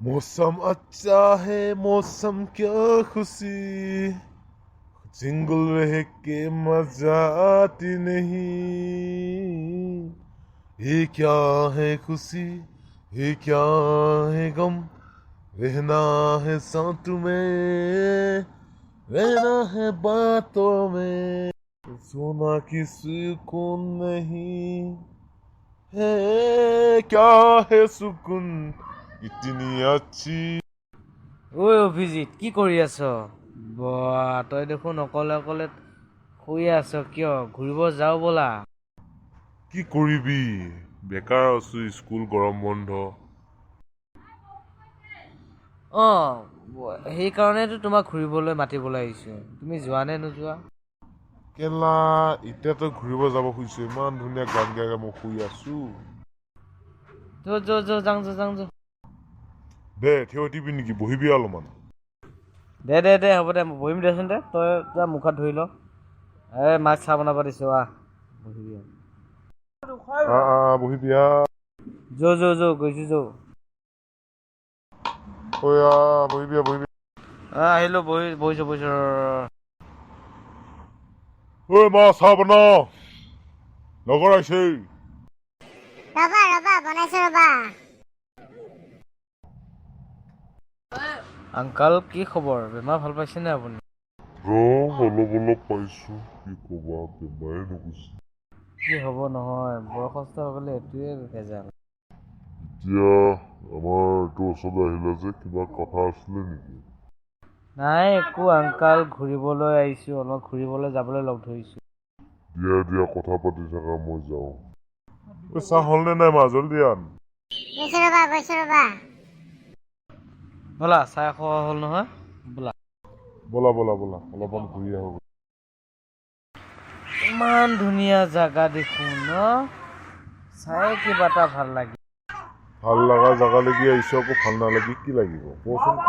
मौसम अच्छा है मौसम क्या खुशी जिंगल रह के मजा आती नहीं ये क्या है खुशी ये क्या है गम रहना है साथ में रहना है बातों में सोना की सुकून नहीं है क्या है सुकून इतनी अच्छी ঐ অভিজিত কি কৰি আছ? বাহ তই দেখোন অকলে অকলে শুই আছ কিয়? ঘূৰিব যাও ব'লা। কি কৰিবি বেকাৰ আছো স্কুল গৰম বন্ধ সেইকাৰণেতো তোমাক ঘূৰিবলৈ মাতিবলৈ আহিছোঁ। তুমি যোৱা নে নোযোৱা? কেলা এতিয়াতো ঘূৰিব যাব খুজিছো ইমান ধুনীয়া গান গাই মই শুই আছো যাওঁ। দে থিয় দিবি নেকি বহিবি অলপমান দে হ'ব দে বহিম দেচোন দে তই যা মুখত ধুই ল মাক চাহ বনাব দিছোঁ বহিবি বহিবি গৈছোঁ বহিবি আহিলোঁ বহিছোঁ ঐ মা চাহ বনাও লগৰ আহিছে ৰবা বনাইছো ৰবা আংকাল কি খবৰ? বেমাৰ ভাল পাইছেনে আপুনি? অলপ পাইছো কি কবা বেমাৰে নুগুছে কি হ'ব নহয় বয়সস্থ হ'লে এইটোৱে ভেজাল এতিয়া আমাৰ এইটো ওচৰলৈ আহিলে যে কিবা কথা আছিলে নেকি নাই একো আংকাল ঘূৰিবলৈ আহিছোঁ অলপ ঘূৰিবলৈ যাবলৈ লগ ধৰিছোঁ দিয়া কথা পাতি থাকা মই যাওঁ চাহ হ'লনে নাই মা জলদি আন গৈছো ৰবা ব'লা চাহ খোৱা হ'ল নহয় ব'লা ব'লা অলপমান ঘূৰি আহো ইমান ধুনীয়া জাগা দেখোন ন চাই কিবা এটা ভাল লাগি ভাল লগা জাগালৈকে আহিছো আকৌ ভাল নালাগি কি লাগিব কচোন ক